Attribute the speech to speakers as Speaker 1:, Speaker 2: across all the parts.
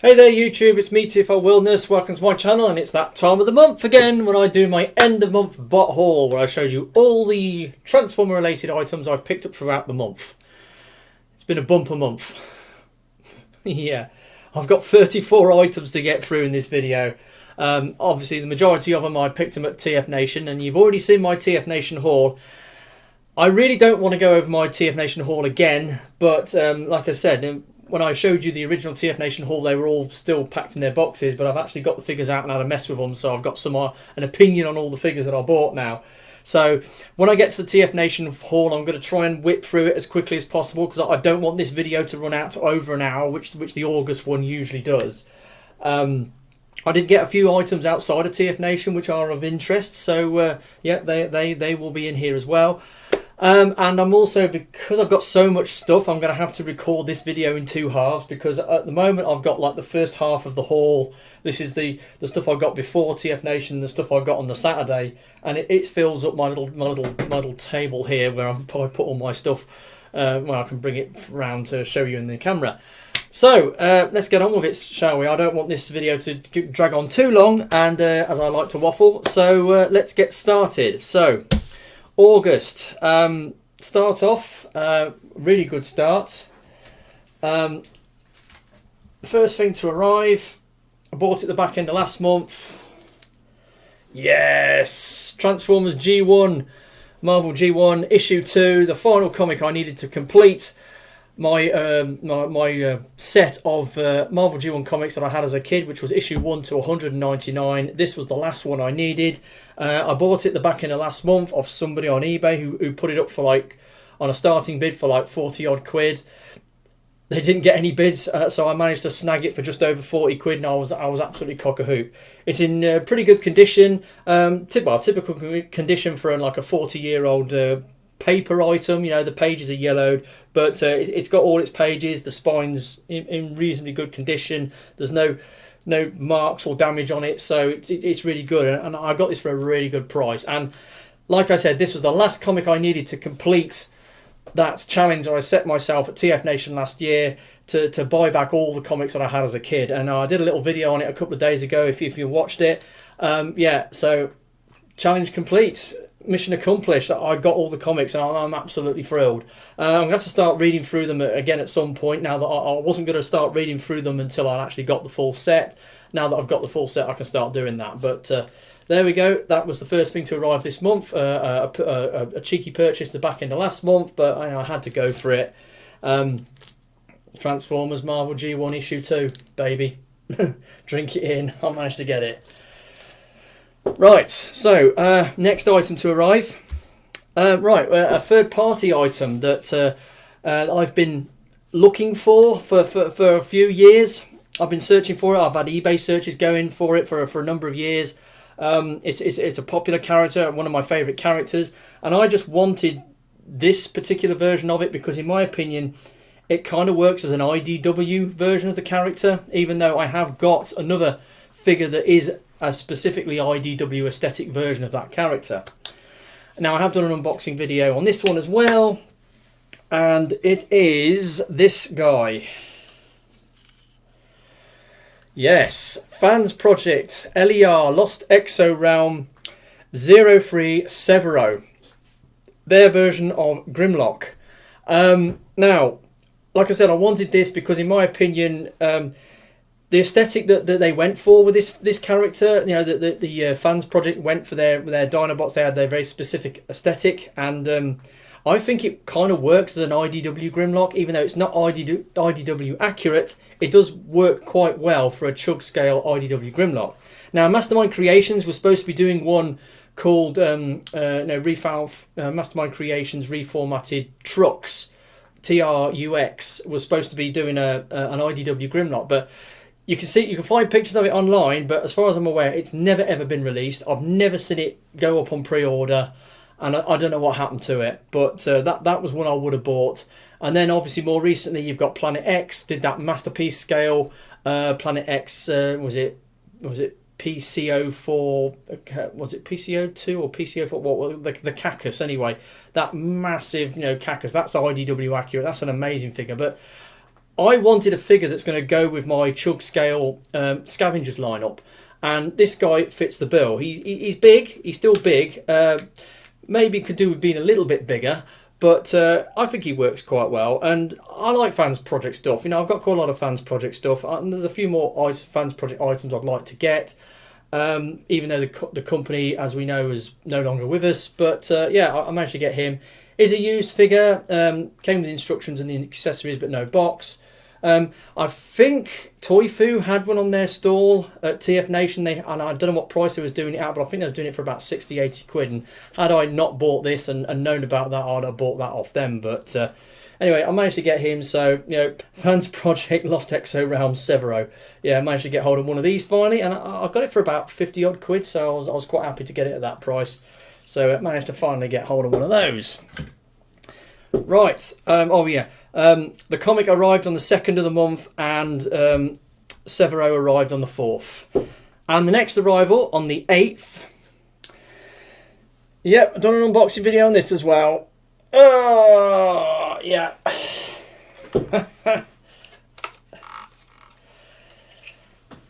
Speaker 1: Hey there YouTube, it's me TFL Wilderness, welcome to my channel, and it's that time of the month again when I do my end of month bot haul where I show you all the Transformer related items I've picked up throughout the month. It's been a bumper month. Yeah, I've got 34 items to get through in this video. Obviously the majority of them I picked them at TFNation, and you've already seen my TFNation haul. I really don't want to go over my TFNation haul again, but like I said, when I showed you the original TFNation haul, they were all still packed in their boxes, but I've actually got the figures out and had a mess with them, so I've got some an opinion on all the figures that I bought now. So when I get to the TFNation haul, I'm going to try and whip through it as quickly as possible because I don't want this video to run out to over an hour, which the August one usually does. I did get a few items outside of TFNation which are of interest, so yeah, they will be in here as well. And I'm also, because I've got so much stuff, I'm going to have to record this video in two halves, because at the moment I've got like the first half of the haul. This is the stuff I got before TFNation, the stuff I got on the Saturday, and it fills up my little table here where I probably put all my stuff where I can bring it round to show you in the camera. So let's get on with it, shall we? I don't want this video to drag on too long, and as I like to waffle, so let's get started. So August, start off, really good start. First thing to arrive, I bought it the back end of last month. Yes, Transformers G1, Marvel G1 issue 2, the final comic I needed to complete my set of Marvel G1 comics that I had as a kid, which was issue 1 to 199. This was the last one I needed. I bought it the back end of last month off somebody on eBay who put it up for like, on a starting bid for like 40 odd quid. They didn't get any bids, so I managed to snag it for just over 40 quid, and I was absolutely cock-a-hoop. It's in pretty good condition, typical condition for like a 40-year-old paper item. You know, the pages are yellowed, but it's got all its pages. The spine's in reasonably good condition. There's no marks or damage on it, so it's really good, and I got this for a really good price. And like I said, this was the last comic I needed to complete that challenge I set myself at TFNation last year to buy back all the comics that I had as a kid. And I did a little video on it a couple of days ago if you watched it. Yeah, so challenge complete, mission accomplished. I got all the comics and I'm absolutely thrilled. I'm going to have to start reading through them again at some point, now that I wasn't going to start reading through them until I actually got the full set. Now that I've got the full set, I can start doing that. But there we go. That was the first thing to arrive this month. A cheeky purchase the back end of last month, but I had to go for it. Transformers Marvel G1 issue 2, baby. Drink it in. I managed to get it. Right, so next item to arrive. A third party item that I've been looking for a few years. I've been searching for it. I've had eBay searches going for it for a number of years. It's a popular character, one of my favourite characters, and I just wanted this particular version of it because, in my opinion, it kind of works as an IDW version of the character, even though I have got another figure that is a specifically IDW aesthetic version of that character. Now, I have done an unboxing video on this one as well, and it is this guy. Yes, Fansproject LER Lost Exo Realm 03 Severo, their version of Grimlock. Now, like I said, I wanted this because, in my opinion, the aesthetic that they went for with this character, you know, the Fansproject went for their Dinobots. They had their very specific aesthetic, and I think it kind of works as an IDW Grimlock, even though it's not IDW accurate. It does work quite well for a chug scale IDW Grimlock. Now, Mastermind Creations was supposed to be doing one called Mastermind Creations Reformatted Trucks, TRUX, was supposed to be doing an IDW Grimlock, but you can find pictures of it online, but as far as I'm aware, it's never ever been released. I've never seen it go up on pre-order, and I don't know what happened to it, but that was one I would have bought. And then obviously more recently you've got Planet X, did that masterpiece scale. Planet X, was it PCO4? Was it PCO2 or PCO4? What the Cacus anyway? That massive, Cacus. That's IDW accurate. That's an amazing figure. But I wanted a figure that's going to go with my Chug Scale Scavengers lineup, and this guy fits the bill. He's big. He's still big. Maybe could do with being a little bit bigger, but I think he works quite well. And I like Fansproject stuff. You know, I've got quite a lot of Fansproject stuff, and there's a few more Fansproject items I'd like to get. Even though the company, as we know, is no longer with us. But yeah, I managed to get him. Is a used figure. Came with the instructions and the accessories, but no box. I think Toyfu had one on their stall at TFNation. And I don't know what price they was doing it at, but I think they was doing it for about 60, 80 quid. And had I not bought this and known about that, I'd have bought that off them. But anyway, I managed to get him. So, you know, Fansproject Lost Exo Realm Severo. Yeah, I managed to get hold of one of these finally, and I got it for about 50 odd quid. So I was quite happy to get it at that price. So I managed to finally get hold of one of those. Right. Oh yeah. The comic arrived on the 2nd of the month, and Severo arrived on the 4th. And the next arrival on the 8th. Yep, I've done an unboxing video on this as well. Oh, yeah.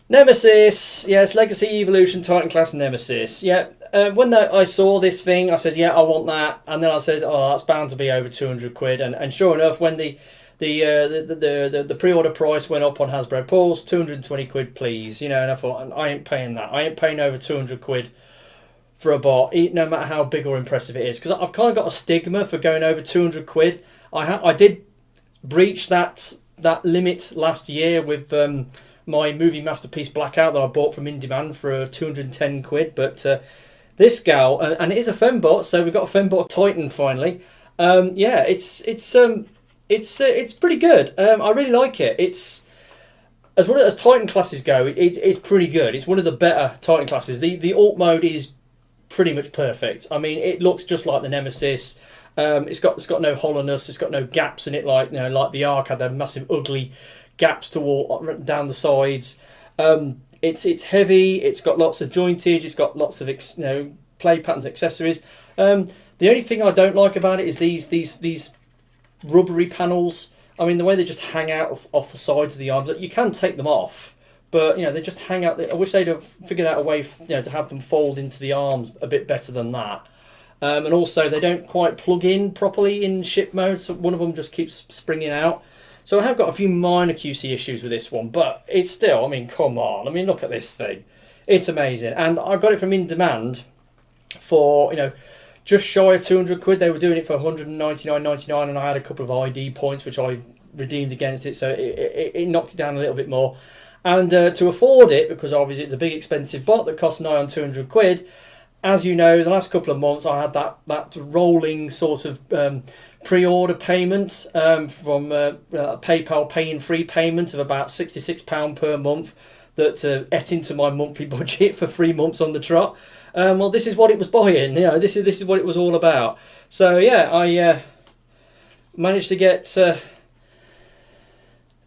Speaker 1: Nemesis. Yes, Legacy Evolution Titan Class Nemesis. Yeah. When I saw this thing, I said, yeah, I want that. And then I said, oh, that's bound to be over 200 quid. And sure enough, when the pre-order price went up on Hasbro Pulse, 220 quid, please. You know, and I thought, I ain't paying that. I ain't paying over 200 quid for a bot, no matter how big or impressive it is. Because I've kind of got a stigma for going over 200 quid. I did breach that limit last year with my movie masterpiece Blackout that I bought from In Demand for 210 quid. But this gal, and it is a fembot, so we've got a fembot Titan finally. Yeah, it's pretty good. I really like it. It's as Titan classes go, it's pretty good. It's one of the better Titan classes. The alt mode is pretty much perfect. I mean, it looks just like the Nemesis. It's got no hollowness. It's got no gaps in it like like the Ark had their massive ugly gaps down the sides. It's heavy. It's got lots of jointage. It's got lots of play patterns, accessories. The only thing I don't like about it is these rubbery panels. I mean, the way they just hang out off the sides of the arms. You can take them off, but they just hang out. I wish they'd have figured out a way to have them fold into the arms a bit better than that. And also, they don't quite plug in properly in ship mode, so one of them just keeps springing out. So I have got a few minor QC issues with this one, but it's still, I mean, come on. I mean, look at this thing. It's amazing. And I got it from In Demand for, just shy of 200 quid. They were doing it for 199.99, and I had a couple of ID points, which I redeemed against it, so it knocked it down a little bit more. And to afford it, because obviously it's a big expensive bot that costs nigh on 200 quid, as you know, the last couple of months I had that rolling sort of pre-order payment from PayPal paying free payment of about £66 per month that ate into my monthly budget for 3 months on the trot. Well, this is what it was buying. This is what it was all about. So yeah, I managed to get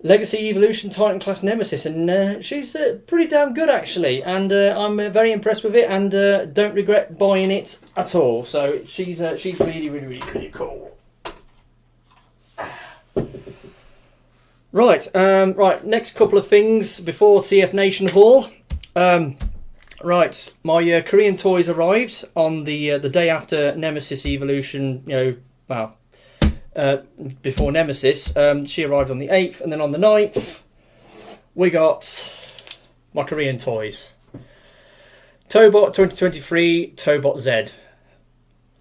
Speaker 1: Legacy Evolution Titan Class Nemesis, and she's pretty damn good actually, and I'm very impressed with it, and don't regret buying it at all. So she's really, really, really, really cool. Right, right. Next couple of things before TFNation haul. Right, my Korean toys arrived on the day after Nemesis Evolution. Before Nemesis. She arrived on the 8th, and then on the 9th we got my Korean toys. Tobot 2023 Tobot Z.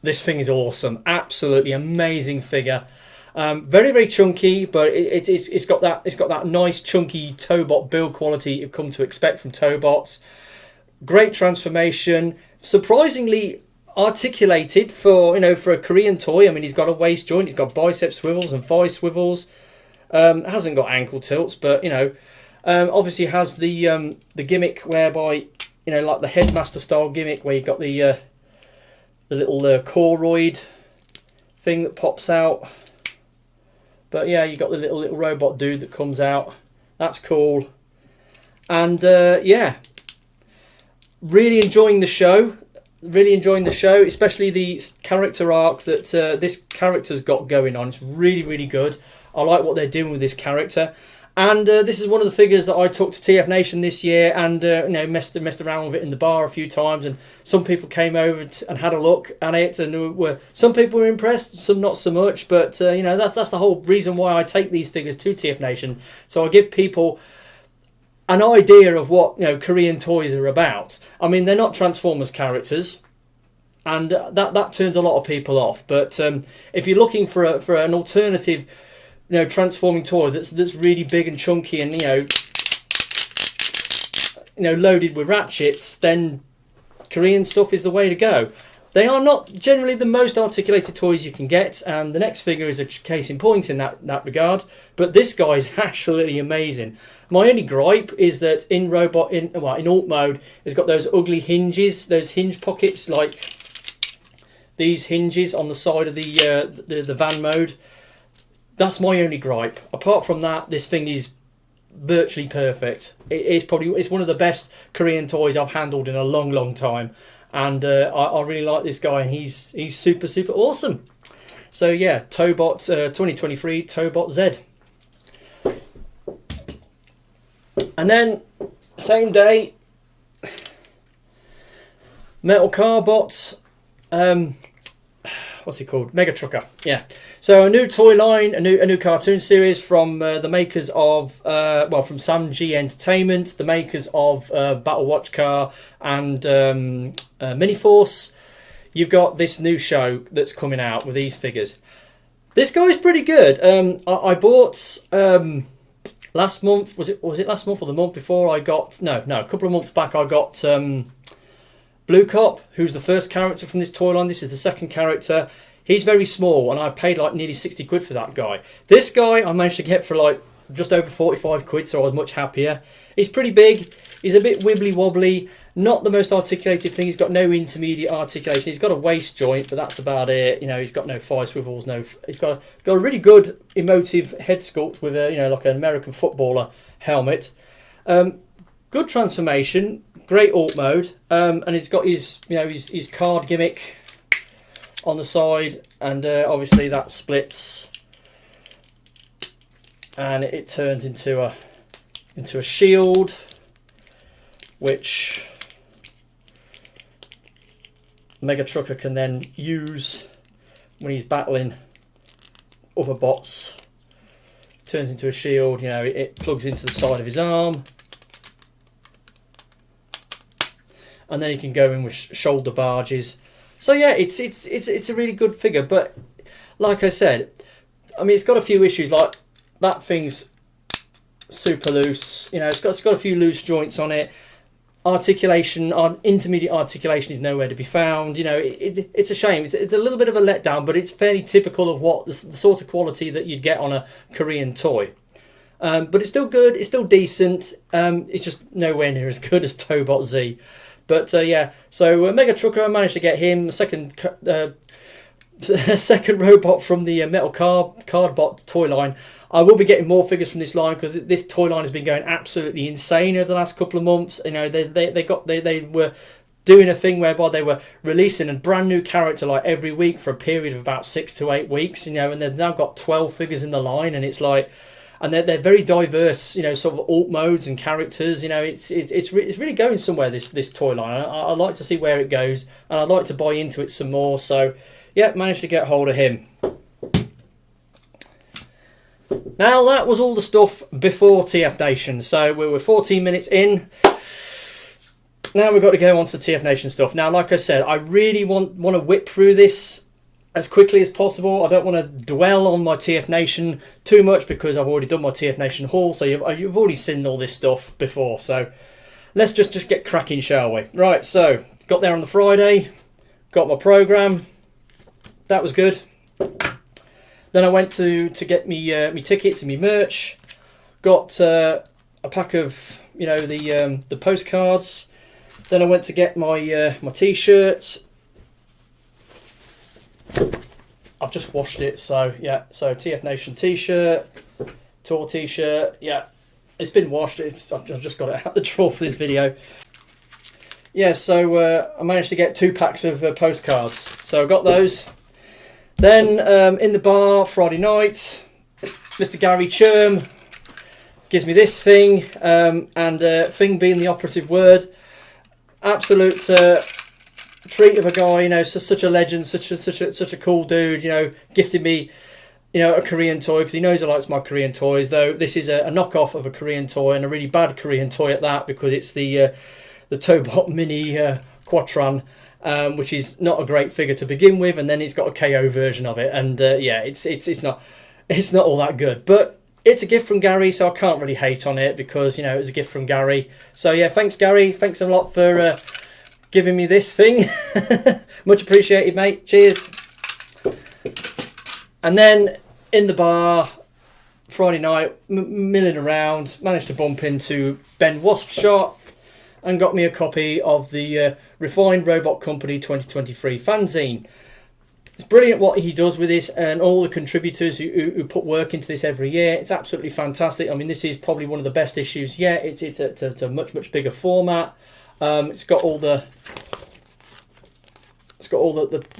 Speaker 1: This thing is awesome. Absolutely amazing figure. Very, very chunky, but it's got that nice chunky Tobot build quality you've come to expect from Tobots. Great transformation. Surprisingly articulated for a Korean toy. I mean, he's got a waist joint, he's got bicep swivels and thigh swivels. Hasn't got ankle tilts, but obviously has the gimmick whereby like the headmaster style gimmick where you've got the little choroid thing that pops out. But yeah, you got the little robot dude that comes out. That's cool. And yeah, really enjoying the show. Really enjoying the show, especially the character arc that this character's got going on. It's really, really good. I like what they're doing with this character. And this is one of the figures that I took to TFNation this year, and you know, messed around with it in the bar a few times. And some people came over and had a look at it, and some people were impressed, some not so much. But you know, that's the whole reason why I take these figures to TFNation. So I give people an idea of what, you know, Korean toys are about. I mean, they're not Transformers characters, and that turns a lot of people off. But if you're looking for an alternative, you know, transforming toy that's really big and chunky and you know loaded with ratchets, then Korean stuff is the way to go. They are not generally the most articulated toys you can get, and the next figure is a case in point in that regard. But this guy is absolutely amazing. My only gripe is that in alt mode, it's got those ugly hinges, those hinge pockets, like these hinges on the side of the van mode. That's my only gripe. Apart from that, this thing is virtually perfect. It's one of the best Korean toys I've handled in a long time, and I really like this guy, and he's super awesome. So yeah, Tobot 2023 Tobot Z. And then same day, Metal Cardbot. What's he called? Mega Trucker. Yeah. So a new toy line, a new cartoon series from the makers of from Sam G Entertainment, the makers of Battle Watch Car and Miniforce. You've got this new show that's coming out with these figures. This guy's pretty good. I bought last month. Was it last month or the month before? I got no, a couple of months back. I got Blue Cop, who's the first character from this toy line. This is the second character. He's very small, and I paid like nearly 60 quid for that guy. This guy I managed to get for like just over 45 quid, so I was much happier. He's pretty big. He's a bit wibbly wobbly. Not the most articulated thing. He's got no intermediate articulation. He's got a waist joint, but that's about it. You know, he's got no thigh swivels. He's got a really good emotive head sculpt with a, you know, like an American footballer helmet. Good transformation. Great alt mode, and he's got his card gimmick on the side, and obviously that splits, and it turns into a shield, which Mega Trucker can then use when he's battling other bots. Turns into a shield. You know, it plugs into the side of his arm. And then you can go in with shoulder barges. So yeah, it's a really good figure. But like I said, I mean, it's got a few issues. Like that thing's super loose. You know, it's got a few loose joints on it. Articulation, intermediate articulation is nowhere to be found. You know, it's a shame. It's a little bit of a letdown, but it's fairly typical of what the sort of quality that you'd get on a Korean toy. But it's still good. It's still decent. It's just nowhere near as good as Tobot Z. But yeah, so Mega Trucker, I managed to get him. Second robot from the Metal Cardbot toy line. I will be getting more figures from this line because this toy line has been going absolutely insane over the last couple of months. You know, they were doing a thing whereby they were releasing a brand new character like every week for a period of about 6 to 8 weeks. You know, and they've now got 12 figures in the line, and it's like. And they're very diverse, you know, sort of alt modes and characters. You know, it's really going somewhere, this toy line. I'd like to see where it goes, and I'd like to buy into it some more. So, yeah, managed to get hold of him. Now, that was all the stuff before TFNation. So, we were 14 minutes in. Now we've got to go on to the TFNation stuff. Now, like I said, I really want to whip through this as quickly as possible. I don't want to dwell on my TFNation too much because I've already done my TFNation haul, so you've already seen all this stuff before. So let's just get cracking, shall we? Right, so got there on the Friday, got my program. That was good. Then I went to get me tickets and me merch. Got a pack of the postcards. Then I went to get my my t-shirts. I've just washed it, so yeah. So TFNation t-shirt, tour t-shirt, yeah. It's been washed. I've just got it out the drawer for this video. Yeah, so I managed to get 2 packs of postcards. So I got those. Then in the bar Friday night, Mr. Gary Churm gives me this thing, and thing being the operative word. Absolute treat of a guy, you know, such a legend, such a cool dude, you know, gifted me, you know, a Korean toy because he knows I like my Korean toys. Though this is a knockoff of a Korean toy, and a really bad Korean toy at that, because it's the Tobot Mini Quatran, which is not a great figure to begin with, and then it's got a KO version of it, and yeah, it's not all that good, but it's a gift from Gary, so I can't really hate on it because, you know, it was a gift from Gary. So yeah, thanks Gary, thanks a lot for giving me this thing. Much appreciated, mate. Cheers. And then in the bar Friday night, milling around, managed to bump into Ben Wasp's shop and got me a copy of the Refined Robot Company 2023 fanzine. It's brilliant what he does with this, and all the contributors who put work into this every year. It's absolutely fantastic. I mean, this is probably one of the best issues yet. It's a much bigger format. It's got all the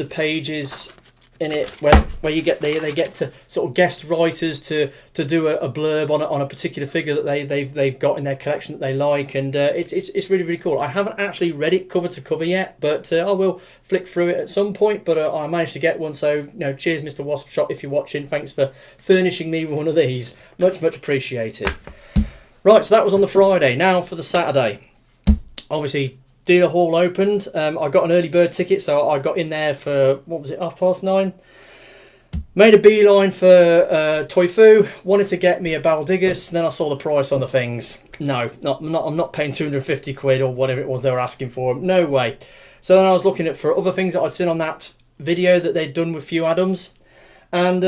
Speaker 1: pages in it where you get they get to sort of guest writers to do a blurb on a particular figure that they've got in their collection that they like, and it's really cool. I haven't actually read it cover to cover yet, but I will flick through it at some point. But I managed to get one, so, you know, cheers, Mr. Wasp Shop, if you're watching. Thanks for furnishing me with one of these. Much appreciated. Right, so that was on the Friday. Now for the Saturday. Obviously, dealer hall opened. I got an early bird ticket, so I got in there for, what was it, 9:30. Made a beeline for Toy Fu. Wanted to get me a Baldigus, and then I saw the price on the things. No, I'm not paying 250 quid or whatever it was they were asking for. No way. So then I was looking at for other things that I'd seen on that video that they'd done with Few Adams, and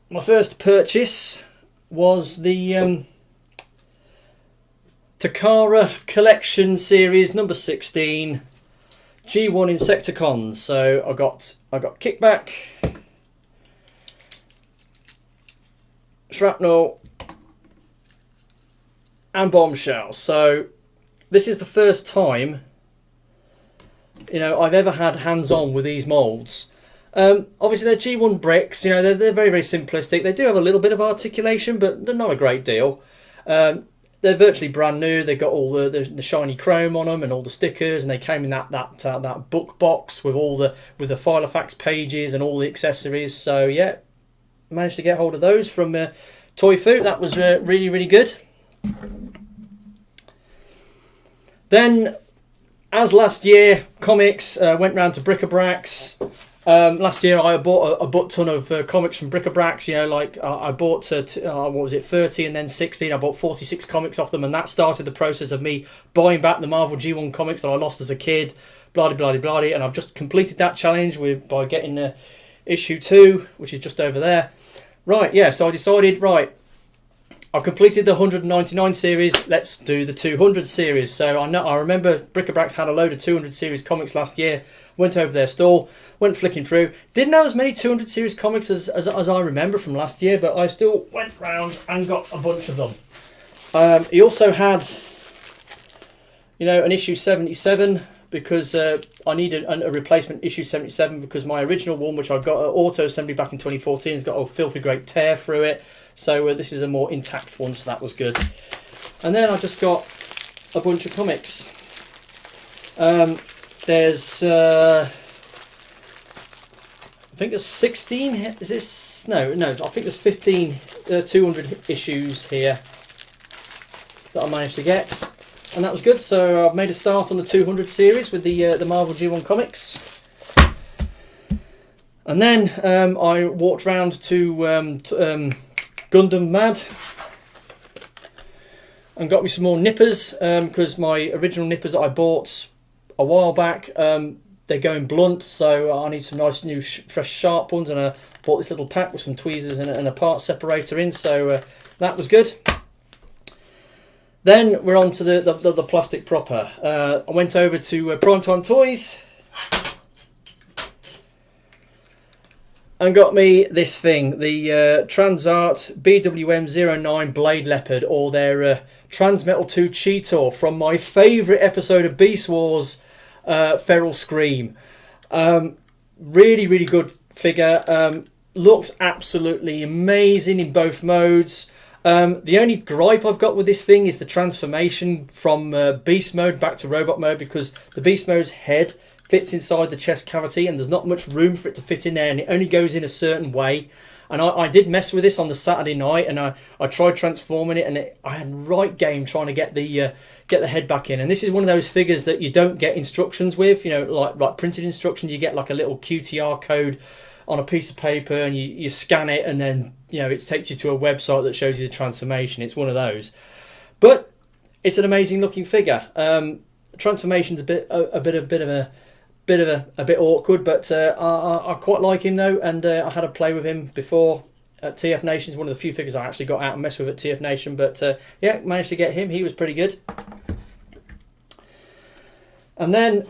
Speaker 1: my first purchase was the Takara Collection Series number 16 G1 Insecticons. So I got Kickback, Shrapnel, and Bombshell. So this is the first time, you know, I've ever had hands-on with these moulds. Obviously they're G1 bricks, you know, they're very simplistic. They do have a little bit of articulation, but they're not a great deal. They're virtually brand new. They've got all the shiny chrome on them and all the stickers, and they came in that book box with the Filofax pages and all the accessories. So yeah, managed to get hold of those from Toy Fu. That was really good. Then, as last year, comics went round to bric-a-bracs. Last year I bought a butt ton of comics from bric-a-bracs. You know, like I bought what was it, 30 and then 16. I bought 46 comics off them, and that started the process of me buying back the Marvel G1 comics that I lost as a kid. Blah blah blah. And I've just completed that challenge by getting issue 2, which is just over there. Right, yeah. So I decided, right, I've completed the 199 series. Let's do the 200 series. So I remember bric-a-bracs had a load of 200 series comics last year. Went over their stall, went flicking through. Didn't have as many 200 series comics as I remember from last year, but I still went round and got a bunch of them. He also had, you know, an issue 77 because I needed a replacement issue 77 because my original one, which I got at Auto Assembly back in 2014, has got a filthy great tear through it. So this is a more intact one, so that was good. And then I just got a bunch of comics. There's, I think there's 16. Is this? No. I think there's 15 200 issues here that I managed to get, and that was good. So I've made a start on the 200 series with the Marvel G1 comics. And then I walked round to Gundam Mad and got me some more nippers because my original nippers that I bought a while back, they're going blunt, so I need some nice new fresh sharp ones, and I bought this little pack with some tweezers and a part separator in, so that was good. Then we're on to the plastic proper. I went over to Primetime Toys and got me this thing, the TransArt BWM09 Blade Leopard, or their Transmetal 2 Cheetor from my favourite episode of Beast Wars, Feral Scream. Really good figure. looks absolutely amazing in both modes. The only gripe I've got with this thing is the transformation from beast mode back to robot mode, because the beast mode's head fits inside the chest cavity and there's not much room for it to fit in there, and it only goes in a certain way. And I did mess with this on the Saturday night, and I tried transforming it, and I had right game trying to get the head back in. And this is one of those figures that you don't get instructions with, you know, like printed instructions. You get like a little QTR code on a piece of paper, and you scan it, and then, you know, it takes you to a website that shows you the transformation. It's one of those, but it's an amazing looking figure. Transformation's a bit awkward, but I quite like him though, and I had a play with him before at TFNation. It's one of the few figures I actually got out and messed with at TFNation, but yeah, managed to get him. He was pretty good. And then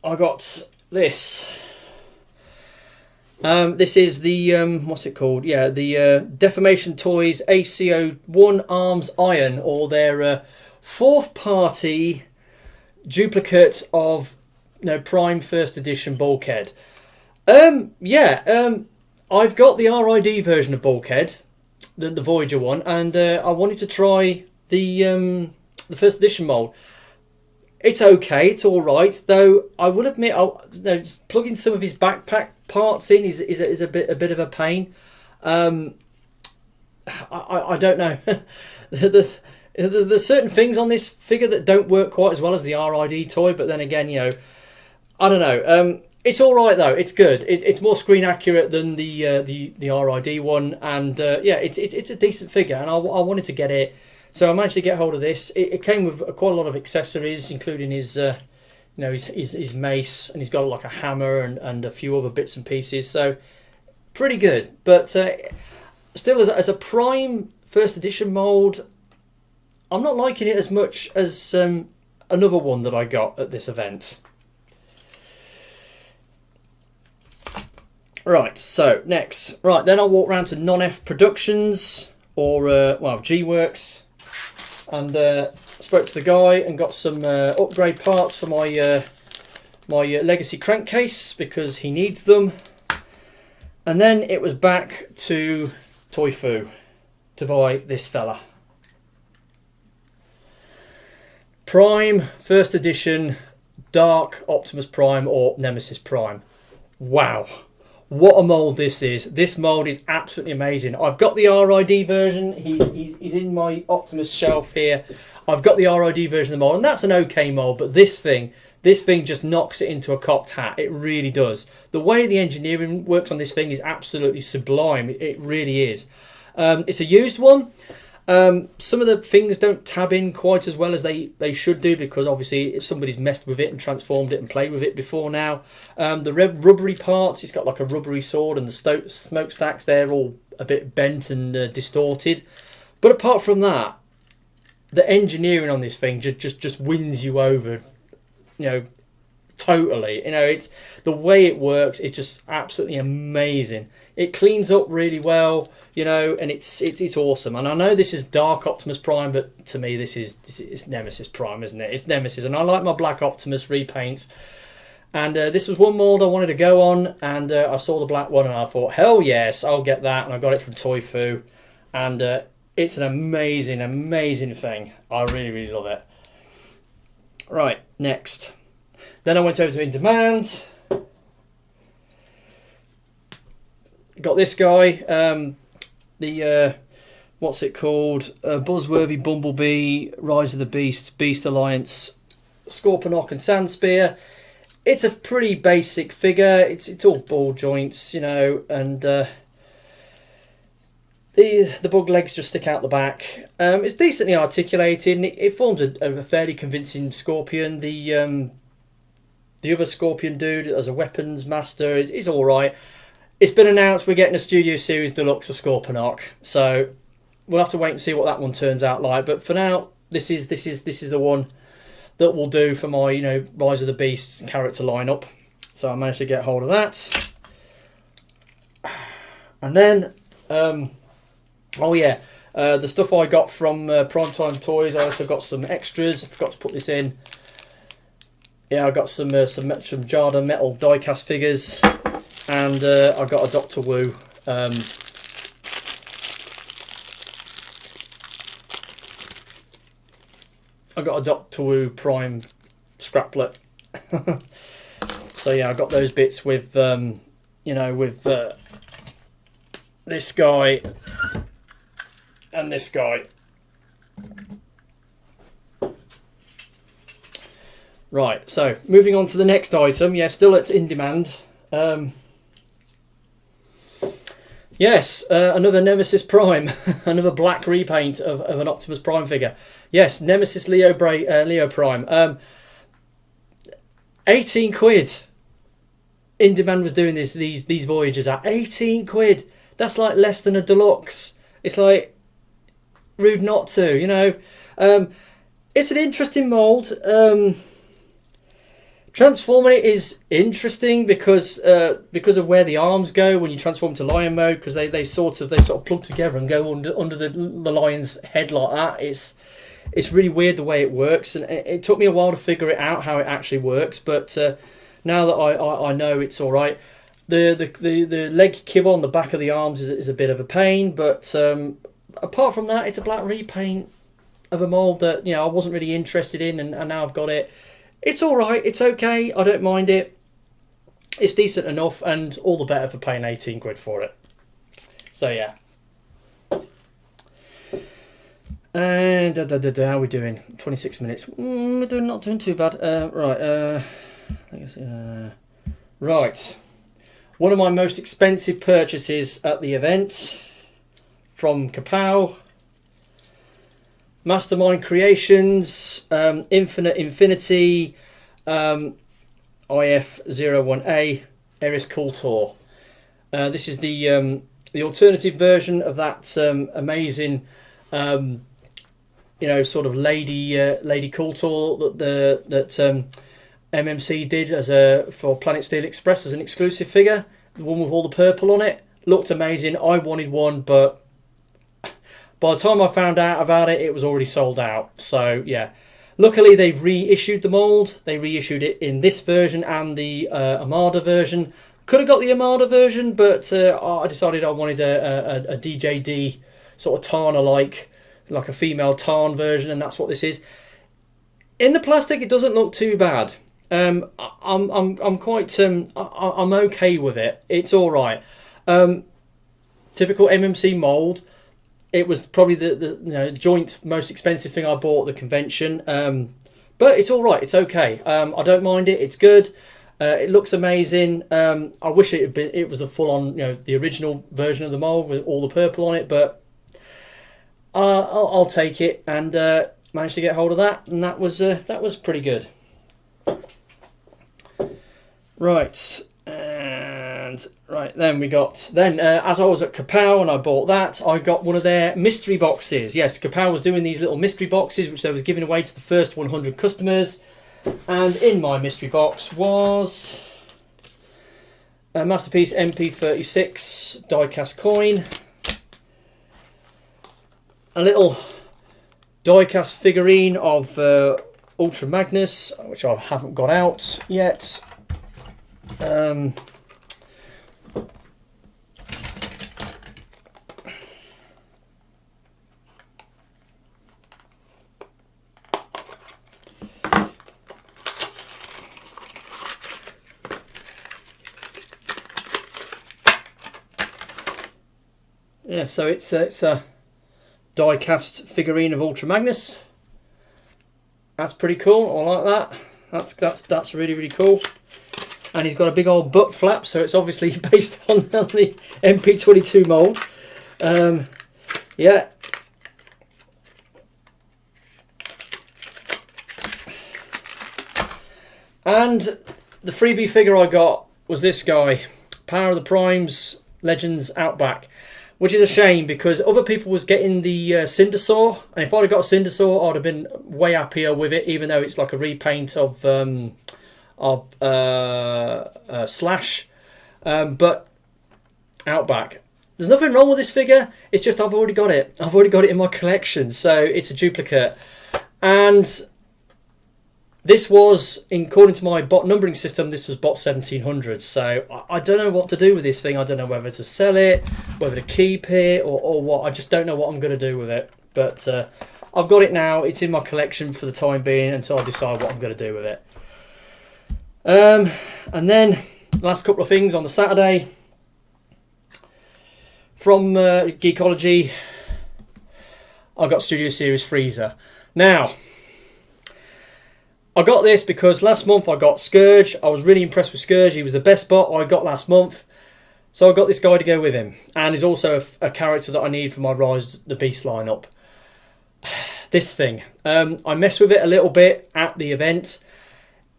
Speaker 1: I got this. This is the what's it called? Yeah, the Deformation Toys ACO1 Arms Iron, or their fourth party duplicate of Prime First Edition Bulkhead. I've got the RID version of Bulkhead, the Voyager one, and I wanted to try the First Edition mold. It's okay, it's all right, though I will admit, just plugging some of his backpack parts in is a bit of a pain. I don't know. There's certain things on this figure that don't work quite as well as the RID toy, but then again, you know, I don't know. It's all right though. It's good. It's more screen accurate than the RID one, and yeah, it's a decent figure, and I wanted to get it, so I managed to get hold of this. It came with quite a lot of accessories, including his his mace, and he's got like a hammer and a few other bits and pieces. So pretty good, but still, as a Prime First Edition mold, I'm not liking it as much as another one that I got at this event. Right, so next. Right, then I walked round to Nonnef Productions, or G-Works, and spoke to the guy and got some upgrade parts for my Legacy Crankcase, because he needs them. And then it was back to Toy Fu to buy this fella. Prime First Edition Dark Optimus Prime, or Nemesis Prime. Wow. What a mould this is. This mould is absolutely amazing. I've got the RID version. He's in my Optimus shelf here. I've got the RID version of the mould, and that's an okay mould, but this thing just knocks it into a cocked hat. It really does. The way the engineering works on this thing is absolutely sublime. It really is. It's a used one. Some of the things don't tab in quite as well as they should do, because obviously if somebody's messed with it and transformed it and played with it before now. The rubbery parts, it's got like a rubbery sword, and the smokestacks, they're all a bit bent and distorted. But apart from that, the engineering on this thing just wins you over, totally. It's the way it works. It's just absolutely amazing. It cleans up really well, and it's awesome. And I know this is Dark Optimus Prime, but to me it's Nemesis Prime, isn't it? It's Nemesis, and I like my Black Optimus repaints. And this was one mold I wanted to go on, and I saw the black one, and I thought, hell yes, I'll get that. And I got it from Toy Fu, and it's an amazing, amazing thing. I really, really love it. Right, next. Then I went over to In Demand. Got this guy, what's it called? Buzzworthy Bumblebee, Rise of the Beast Alliance, Scorponok and Sandspear. It's a pretty basic figure. It's all ball joints, and the bug legs just stick out the back. It's decently articulated, and it forms a fairly convincing Scorpion. The other Scorpion dude as a weapons master is all right. It's been announced we're getting a Studio Series Deluxe of Scorponok, so we'll have to wait and see what that one turns out like. But for now, this is the one that will do for my Rise of the Beast character lineup. So I managed to get hold of that, and then the stuff I got from Primetime Toys. I also got some extras. I forgot to put this in. Yeah, I got some Jada metal diecast figures. And I got a Doctor Wu I got a Doctor Who Prime scraplet. So yeah, I got those bits with you know, with this guy and this guy. Right, so moving on to the next item. Yeah, still it's in demand. Yes, another Nemesis Prime, another black repaint of an Optimus Prime figure. Yes, Nemesis Leo Prime. 18 quid. In Demand was doing these Voyagers at 18 quid. That's like less than a Deluxe. It's like rude not to, you know. It's an interesting mould. Transforming it is interesting because of where the arms go when you transform to lion mode, because they sort of plug together and go under the lion's head like that. It's really weird the way it works, and it took me a while to figure it out how it actually works. But now that I know it's all right. The leg kibble on the back of the arms is a bit of a pain, but apart from that, it's a black repaint of a mould that, you know, I wasn't really interested in, and now I've got it. It's all right. It's okay. I don't mind it. It's decent enough, and all the better for paying 18 quid for it. So yeah. And how are we doing? 26 minutes. We're not doing too bad. Right. Right. One of my most expensive purchases at the event from Kapow. Mastermind Creations, InfiniteInfinity, IF01A, Eris Kultur. This is the alternative version of that amazing, you know, sort of Lady Kultur that MMC did for Planet Steel Express as an exclusive figure. The one with all the purple on it looked amazing. I wanted one, but by the time I found out about it, it was already sold out. So yeah, luckily they've reissued the mould. They reissued it in this version and the Armada version. Could have got the Armada version, but I decided I wanted a DJD sort of Tarna like a female Tarn version, and that's what this is. In the plastic, it doesn't look too bad. I'm quite I'm okay with it. It's all right. Typical MMC mould. It was probably the you know, joint most expensive thing I bought at the convention, but it's all right. It's okay. I don't mind it. It's good. It looks amazing. I wish it was a full-on, you know, the original version of the mold with all the purple on it, but I'll take it, and managed to get hold of that, and that was pretty good. Right. And right, then as I was at Kapow and I bought that, I got one of their mystery boxes. Yes, Kapow was doing these little mystery boxes which they was giving away to the first 100 customers, and in my mystery box was a Masterpiece MP36 die-cast coin, a little die-cast figurine of Ultra Magnus, which I haven't got out yet. Yeah, so it's a die-cast figurine of Ultra Magnus. That's pretty cool. I like that. That's really, really cool. And he's got a big old butt flap, so it's obviously based on the MP22 mould. Yeah. And the freebie figure I got was this guy, Power of the Primes Legends Outback, which is a shame because other people was getting the Cindersaw, and if I'd have got a Cindersaw, I'd have been way happier with it, even though it's like a repaint of Slash, but Outback. There's nothing wrong with this figure. It's just I've already got it. I've already got it in my collection, so it's a duplicate. And This was, according to my bot numbering system, this was bot 1700. So I don't know what to do with this thing. I don't know whether to sell it, whether to keep it, or what. I just don't know what I'm going to do with it. But I've got it now. It's in my collection for the time being until I decide what I'm going to do with it. And then, last couple of things on the Saturday. From Geekology, I got Studio Series Freezer. Now, I got this because last month I got Scourge. I was really impressed with Scourge. He was the best bot I got last month. So I got this guy to go with him. And he's also a character that I need for my Rise the Beast lineup. This thing. I messed with it a little bit at the event.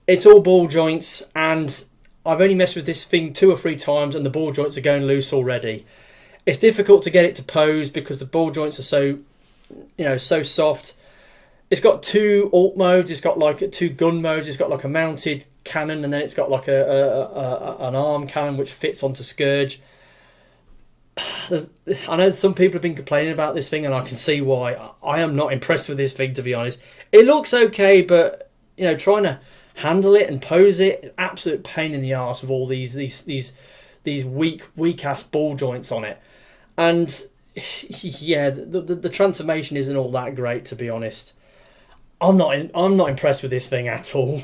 Speaker 1: It's all ball joints. And I've only messed with this thing 2 or 3 times. And the ball joints are going loose already. It's difficult to get it to pose because the ball joints are so, so soft. It's got 2 alt modes. It's got like 2 gun modes. It's got like a mounted cannon, and then it's got like an arm cannon which fits onto Scourge. I know some people have been complaining about this thing, and I can see why. I am not impressed with this thing, to be honest. It looks okay, but trying to handle it and pose it, absolute pain in the arse with all these weak ass ball joints on it. And yeah, the transformation isn't all that great, to be honest. I'm not impressed with this thing at all.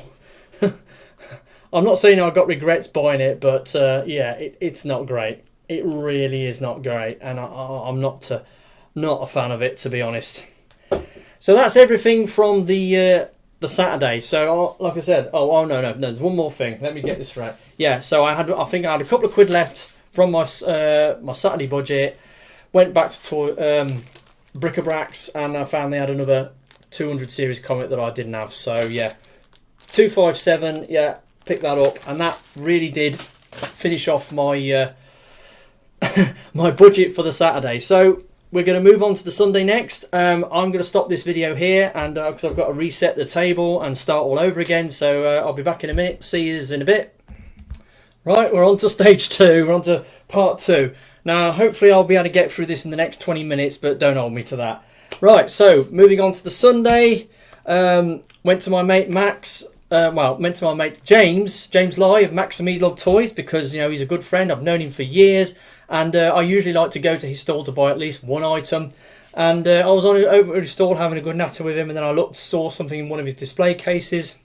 Speaker 1: I'm not saying I got regrets buying it, but yeah, it's not great. It really is not great, and I'm not a fan of it, to be honest. So that's everything from the Saturday. So like I said, no, there's one more thing. Let me get this right. Yeah, so I think I had a couple of quid left from my Saturday budget. Went back to Bric-a-Bracs, and I found they had another 200 series comic that I didn't have. So yeah, 257. Yeah, picked that up, and that really did finish off my my budget for the Saturday. So we're going to move on to the Sunday next. I'm going to stop this video here, and because I've got to reset the table and start all over again. So I'll be back in a minute. See you in a bit. Right, we're on to stage 2. We're on to part 2. Now, hopefully I'll be able to get through this in the next 20 minutes, but don't hold me to that. Right, so moving on to the Sunday. Went to my mate Max. Went to my mate James Lai of Max and Me Love Toys, because he's a good friend. I've known him for years, and I usually like to go to his stall to buy at least one item. And I was over at his stall having a good natter with him, and then I saw something in one of his display cases,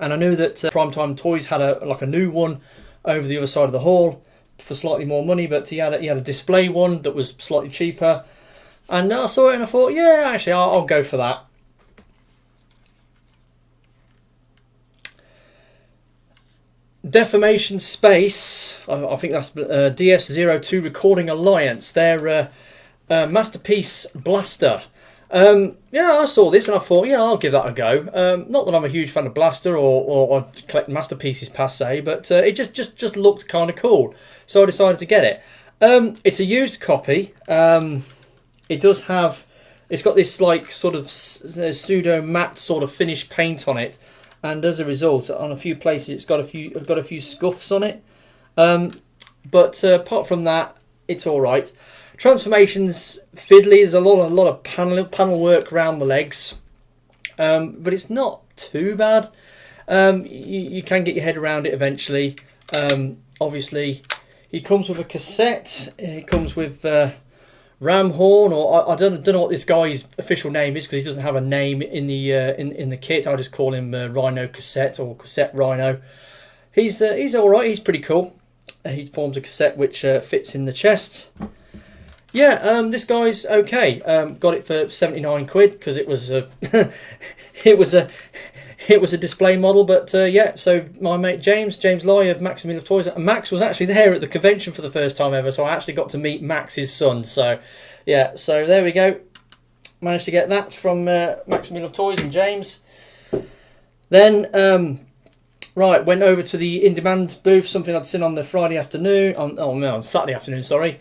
Speaker 1: and I knew that Primetime Toys had a new one over the other side of the hall for slightly more money, but he had a display one that was slightly cheaper, and I saw it and I thought, yeah, actually I'll go for that. Deformation Space, I think that's DS02 Recording Alliance, their Masterpiece Blaster. Yeah, I saw this and I thought, yeah, I'll give that a go. Not that I'm a huge fan of Blaster or collect masterpieces per se, but it just looked kind of cool, so I decided to get it. It's a used copy. It's got this like sort of pseudo matte sort of finish paint on it, and as a result, on a few places it's got a few scuffs on it. But apart from that, it's all right. Transformation's fiddly. There's a lot of panel work around the legs, but it's not too bad. You can get your head around it eventually. Obviously, he comes with a cassette. It comes with ram horn, or I don't know what this guy's official name is, because he doesn't have a name in the kit. I just call him Rhino Cassette or Cassette Rhino. He's all right. He's pretty cool. He forms a cassette which fits in the chest. Yeah, this guy's okay. Got it for 79 quid because it was a it was a display model. But yeah, so my mate James Lai of Max and Me Love Toys. Max was actually there at the convention for the first time ever, so I actually got to meet Max's son. So yeah, so there we go. Managed to get that from Max and Me Love Toys and James. Then right, went over to the In Demand booth, something I'd seen on the Friday afternoon. On Saturday afternoon, sorry.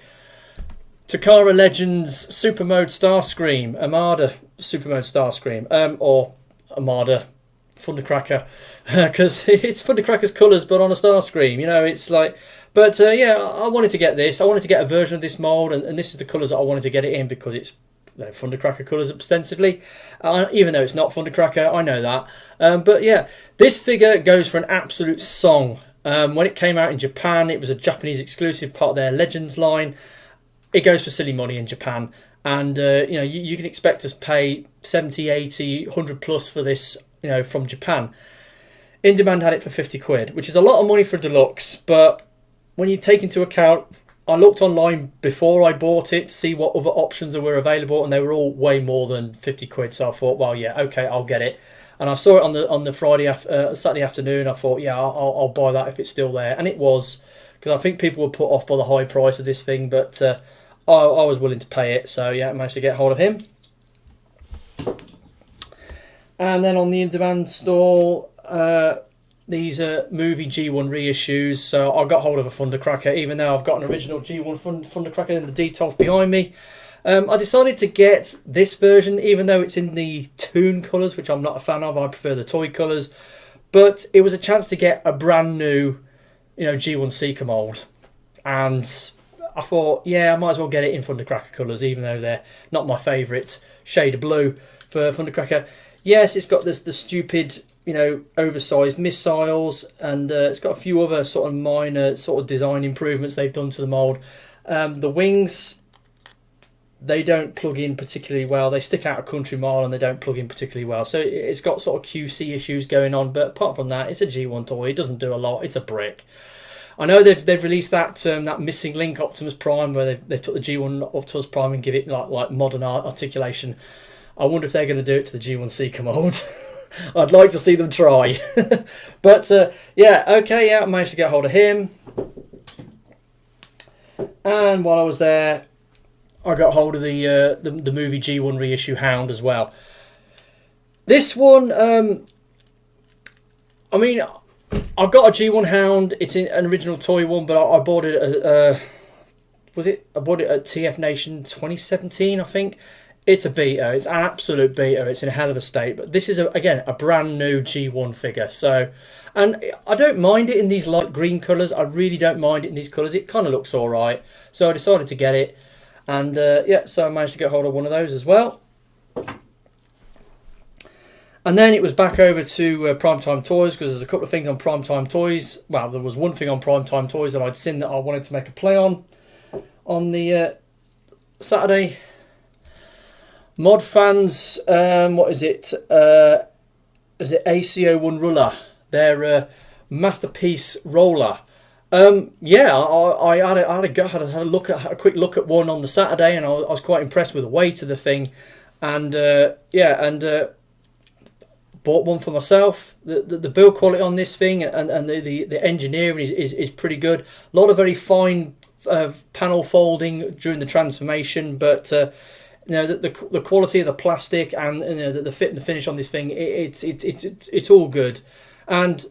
Speaker 1: Takara Legends Super Mode Starscream, Armada Super Mode Starscream, or Armada Thundercracker, because it's Thundercracker's colours but on a Starscream, it's like, yeah, I wanted to get this. I wanted to get a version of this mould, and this is the colours that I wanted to get it in, because it's Thundercracker colours ostensibly, even though it's not Thundercracker, I know that. But yeah, this figure goes for an absolute song. When it came out in Japan, it was a Japanese exclusive, part of their Legends line. It goes for silly money in Japan, and you know, you can expect us to pay 70, 80, 100 plus for this, you know, from Japan. In Demand had it for 50 quid, which is a lot of money for Deluxe, but when you take into account, I looked online before I bought it to see what other options there were available, and they were all way more than 50 quid. So I thought, well, yeah, okay, I'll get it. And I saw it on the Saturday afternoon. I thought, yeah, I'll buy that if it's still there, and it was, because I think people were put off by the high price of this thing, but I was willing to pay it. So yeah, I managed to get hold of him. And then on the in-demand stall, these are movie G1 reissues, so I got hold of a Thundercracker, even though I've got an original G1 Thundercracker in the details behind me. I decided to get this version, even though it's in the Toon colours, which I'm not a fan of. I prefer the toy colours. But it was a chance to get a brand new, you know, G1 Seeker mould. And I thought, yeah, I might as well get it in Thundercracker colours, even though they're not my favourite shade of blue for Thundercracker. Yes, it's got the stupid, you know, oversized missiles, and it's got a few other sort of minor sort of design improvements they've done to the mould. The wings, they don't plug in particularly well. They stick out a country mile and they don't plug in particularly well. So it's got sort of QC issues going on, but apart from that, it's a G1 toy. It doesn't do a lot. It's a brick. I know they've released that that missing link Optimus Prime, where they took the G1 Optimus Prime and give it like modern articulation. I wonder if they're going to do it to the G1 Seeker mold. I'd like to see them try. But yeah, okay, yeah, I managed to get hold of him. And while I was there, I got hold of the movie G1 reissue Hound as well. This one, I mean, I've got a G1 Hound. It's an original toy one, but I bought it at, I bought it at TFNation 2017, I think. It's a beta. It's an absolute beta. It's in a hell of a state. But this is, again, a brand new G1 figure. So, and I don't mind it in these light green colours. I really don't mind it in these colours. It kind of looks all right. So I decided to get it. And yeah, so I managed to get hold of one of those as well. And then it was back over to Primetime Toys, because there's a couple of things on Primetime Toys. Well, there was one thing on Primetime Toys that I'd seen that I wanted to make a play on the Saturday. Mod Fans, what is it? Is it ACO1 Ruller? Their Masterpiece Roller. Yeah, I had a quick look at one on the Saturday, and I was quite impressed with the weight of the thing, and yeah, and bought one for myself. The build quality on this thing and the engineering is pretty good. A lot of very fine panel folding during the transformation, but you know, the quality of the plastic and, you know, the fit and the finish on this thing, it's all good. And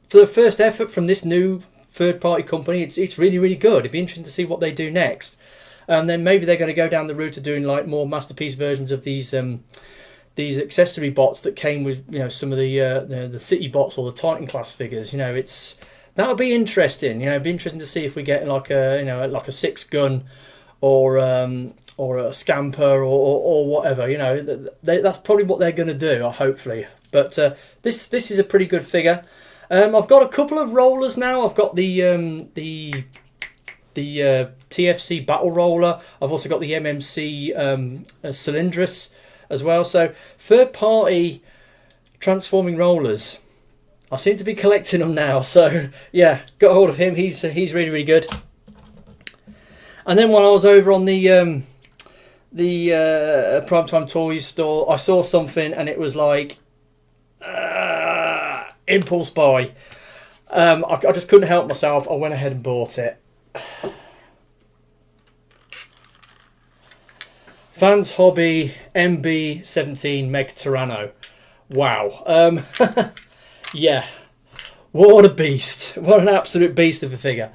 Speaker 1: for the first effort from this new third-party company, it's really, really good. It'd be interesting to see what they do next. Then maybe they're going to go down the route of doing like more masterpiece versions of these accessory bots that came with, you know, some of the city bots or the Titan class figures. You know, that would be interesting. You know, it'd be interesting to see if we get like a 6-gun or a scamper or whatever. You know, that's probably what they're going to do, hopefully. But this is a pretty good figure. I've got a couple of rollers now. I've got the TFC Battle Roller. I've also got the MMC Cylindrus as well. So third-party transforming rollers. I seem to be collecting them now. So yeah, got hold of him. He's really, really good. And then while I was over on the Primetime Toys store, I saw something and it was like impulse buy. I just couldn't help myself. I went ahead and bought it. Fans Hobby MB17 Meg Tyranno. Wow. Yeah. What a beast. What an absolute beast of a figure.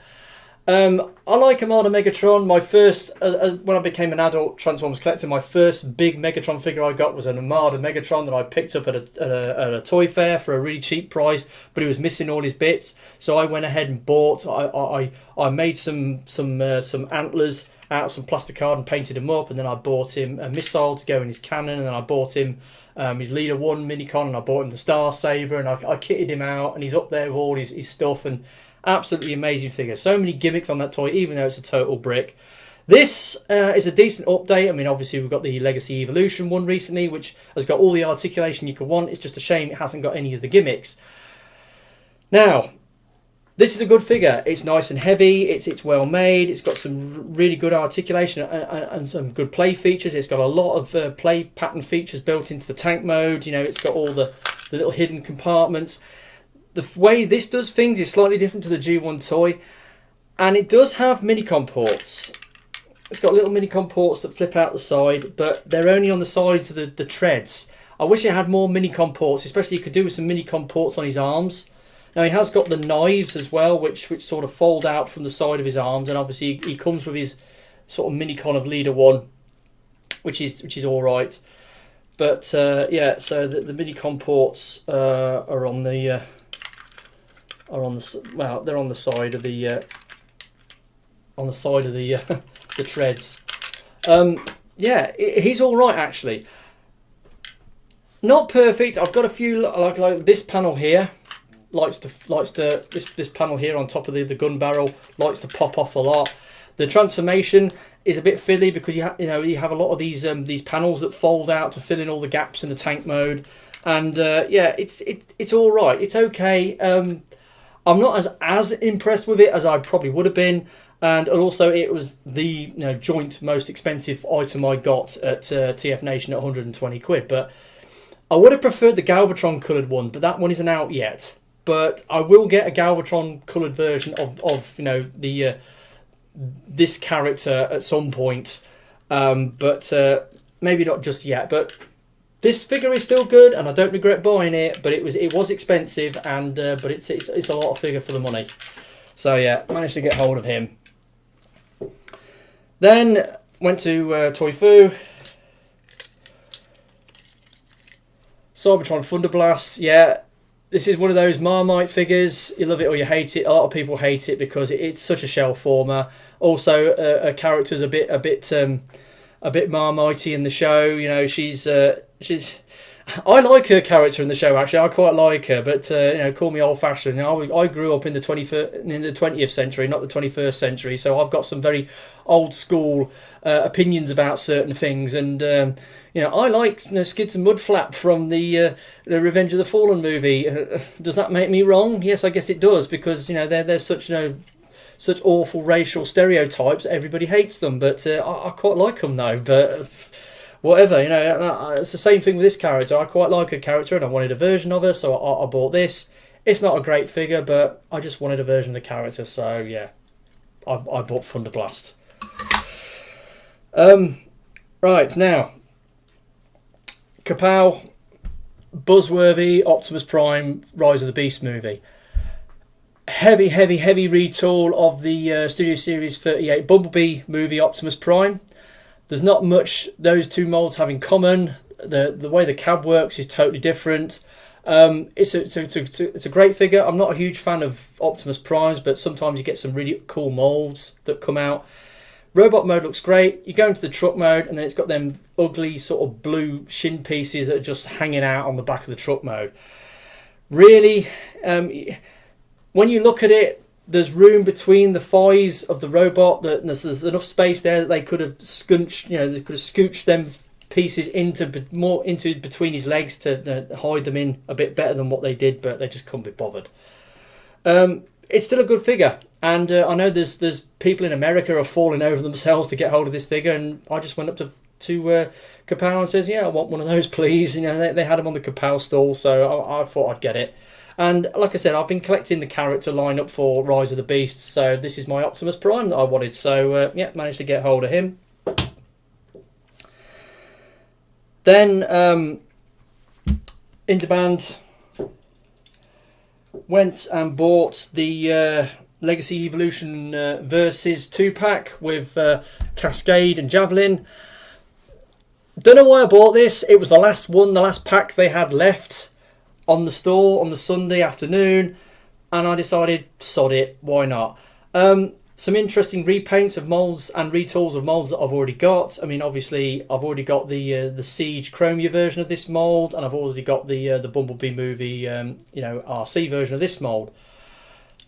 Speaker 1: I like Armada Megatron. My first, when I became an adult Transformers collector, my first big Megatron figure I got was an Armada Megatron that I picked up at a toy fair for a really cheap price, but he was missing all his bits. So I went ahead and bought. I made some antlers out of some plastic card and painted him up, and then I bought him a missile to go in his cannon, and then I bought him his Leader 1 Minicon, and I bought him the Star Saber, and I kitted him out, and he's up there with all his stuff, and absolutely amazing figure. So many gimmicks on that toy, even though it's a total brick. This is a decent update. I mean, obviously we've got the Legacy Evolution one recently, which has got all the articulation you could want. It's just a shame it hasn't got any of the gimmicks. Now, this is a good figure. It's nice and heavy. It's well made. It's got some really good articulation and some good play features. It's got a lot of play pattern features built into the tank mode. You know, it's got all the little hidden compartments. The way this does things is slightly different to the G1 toy, and it does have minicom ports. It's got little minicom ports that flip out the side, but they're only on the sides of the treads. I wish it had more minicom ports, especially you could do with some minicom ports on his arms. Now he has got the knives as well, which sort of fold out from the side of his arms, and obviously he comes with his sort of minicon of Leader 1, which is all right. But yeah, so the minicom ports are on the they're on the side of the the treads. Yeah, he's all right actually. Not perfect. I've got a few like this panel here. Likes to this panel here on top of the gun barrel likes to pop off a lot. The transformation is a bit fiddly because you have a lot of these panels that fold out to fill in all the gaps in the tank mode, and yeah, it's all right. It's okay. I'm not as impressed with it as I probably would have been, and also it was the joint most expensive item I got at TFNation at 120 quid. But I would have preferred the Galvatron coloured one, but that one isn't out yet. But I will get a Galvatron coloured version of this character at some point, but maybe not just yet. But this figure is still good, and I don't regret buying it. But it was expensive, and but it's a lot of figure for the money. So yeah, managed to get hold of him. Then went to Toy Fu. Cybertron Thunderblast, yeah. This is one of those Marmite figures. You love it or you hate it. A lot of people hate it because it's such a shell former. Also, a character's a bit Marmitey in the show. You know, she's. I like her character in the show. Actually, I quite like her. But call me old-fashioned. I grew up in the 20th century, not the 21st century. So I've got some very old-school opinions about certain things, and. I like Skids and Mudflap from the Revenge of the Fallen movie. Does that make me wrong? Yes, I guess it does, because they're such such awful racial stereotypes. Everybody hates them, but I quite like them though. But whatever, it's the same thing with this character. I quite like her character, and I wanted a version of her, so I bought this. It's not a great figure, but I just wanted a version of the character, so yeah, I bought Thunderblast. Right now. Kapow, Buzzworthy, Optimus Prime, Rise of the Beast movie. Heavy retool of the Studio Series 38 Bumblebee movie Optimus Prime. There's not much those two molds have in common. The way the cab works is totally different. It's a great figure. I'm not a huge fan of Optimus Primes, but sometimes you get some really cool molds that come out. Robot mode looks great. You go into the truck mode, and then it's got them ugly sort of blue shin pieces that are just hanging out on the back of the truck mode. Really, when you look at it, there's room between the thighs of the robot. There's enough space there that they could have scooched, they could have scooched them pieces into between his legs to hide them in a bit better than what they did, but they just couldn't be bothered. It's still a good figure, and I know there's people in America are falling over themselves to get hold of this figure, and I just went up to Kapow and said, yeah, I want one of those, please. They had them on the Kapow stall, so I thought I'd get it. And like I said, I've been collecting the character lineup for Rise of the Beast, so this is my Optimus Prime that I wanted. So yeah, managed to get hold of him. Then Interband went and bought the Legacy Evolution Versus 2-pack with Cascade and Javelin. Don't know why I bought this. It was the last one, the last pack they had left on the store on the Sunday afternoon, and I decided, sod it, why not? Some interesting repaints of moulds and retools of moulds that I've already got. I mean, obviously, I've already got the Siege Chromia version of this mould, and I've already got the Bumblebee movie, RC version of this mould.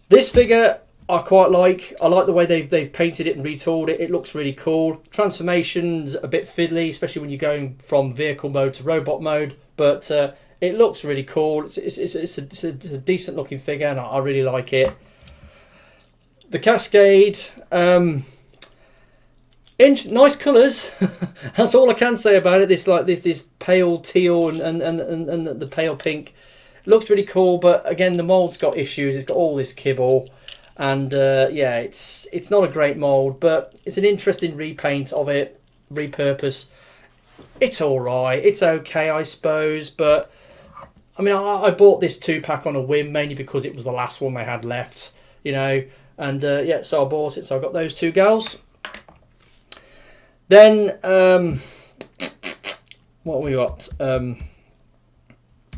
Speaker 1: This figure I quite like. I like the way they've painted it and retooled it. It looks really cool. Transformation's a bit fiddly, especially when you're going from vehicle mode to robot mode, but it looks really cool. It's a decent looking figure, and I really like it. The Cascade, nice colours. That's all I can say about it. This pale teal and the pale pink. It looks really cool, but again, the mould's got issues. It's got all this kibble, and yeah, it's not a great mould, but it's an interesting repaint of it, repurpose. It's all right. It's okay, I suppose, but I mean, I bought this 2-pack on a whim, mainly because it was the last one they had left, you know. And yeah, so I bought it. So I got those 2 gals. Then what have we got?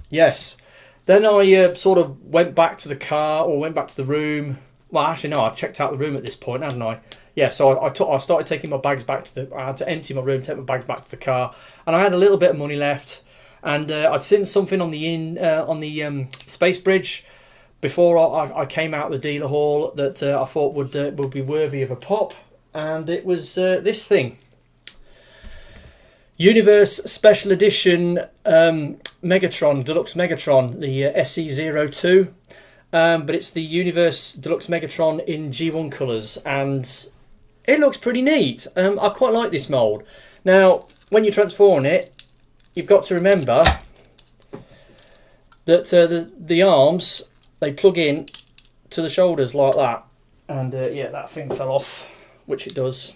Speaker 1: Yes. Then I sort of went back to the car, or went back to the room. Well, actually no, I checked out the room at this point, hadn't I? Yeah. So I started taking my bags back to the. I had to empty my room, take my bags back to the car, and I had a little bit of money left. And I'd seen something on the Space Bridge before I came out of the dealer hall that I thought would be worthy of a pop, and it was this thing. Universe Special Edition Megatron, Deluxe Megatron, the SE02, but it's the Universe Deluxe Megatron in G1 colours, and it looks pretty neat. I quite like this mould. Now, when you transform it, you've got to remember that the arms, they plug in to the shoulders like that, and yeah, that thing fell off, which it does.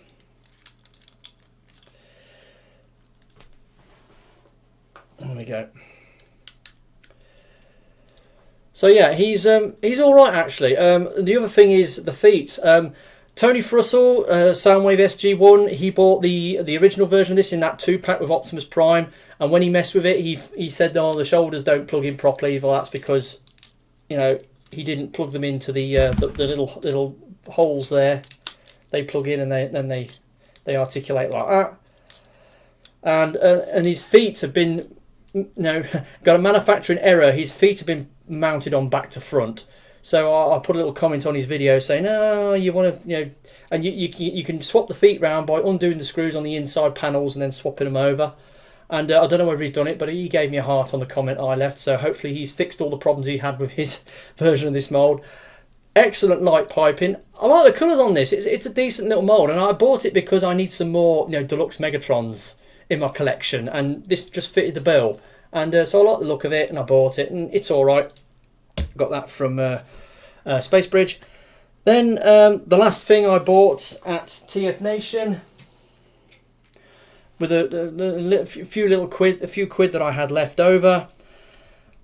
Speaker 1: There we go. So yeah, he's all right actually. The other thing is the feet. Tony Frussell, Soundwave SG1, he bought the original version of this in that 2-pack with Optimus Prime, and when he messed with it, he said, "Oh, the shoulders don't plug in properly." Well, that's because, you know, he didn't plug them into the little holes there. They plug in and then they articulate like that. And his feet have been, you know, got a manufacturing error. His feet have been mounted on back to front. So I put a little comment on his video saying, "Oh, you want to, you know," and you can swap the feet round by undoing the screws on the inside panels and then swapping them over. And I don't know whether he's done it, but he gave me a heart on the comment I left. So hopefully he's fixed all the problems he had with his version of this mould. Excellent light piping. I like the colours on this. It's a decent little mould, and I bought it because I need some more, you know, Deluxe Megatrons in my collection, and this just fitted the bill. And so I like the look of it, and I bought it, and it's all right. Got that from Space Bridge. Then the last thing I bought at TFNation, with a few quid that I had left over,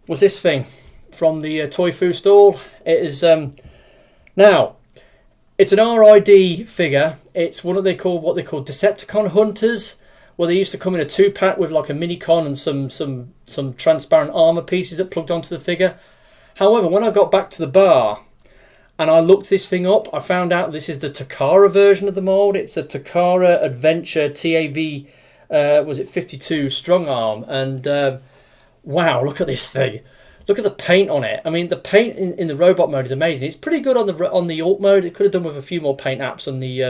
Speaker 1: was this thing from the Toy Foo stall. It is now, it's an RID figure. It's what they call Decepticon hunters. Well, they used to come in a 2-pack with like a mini-con and some transparent armour pieces that plugged onto the figure. However, when I got back to the bar and I looked this thing up, I found out this is the Takara version of the mould. It's a Takara Adventure TAV, was it 52 strong arm? And wow, look at this thing. Look at the paint on it. I mean, the paint in the robot mode is amazing. It's pretty good on the alt mode. It could have done with a few more paint apps on the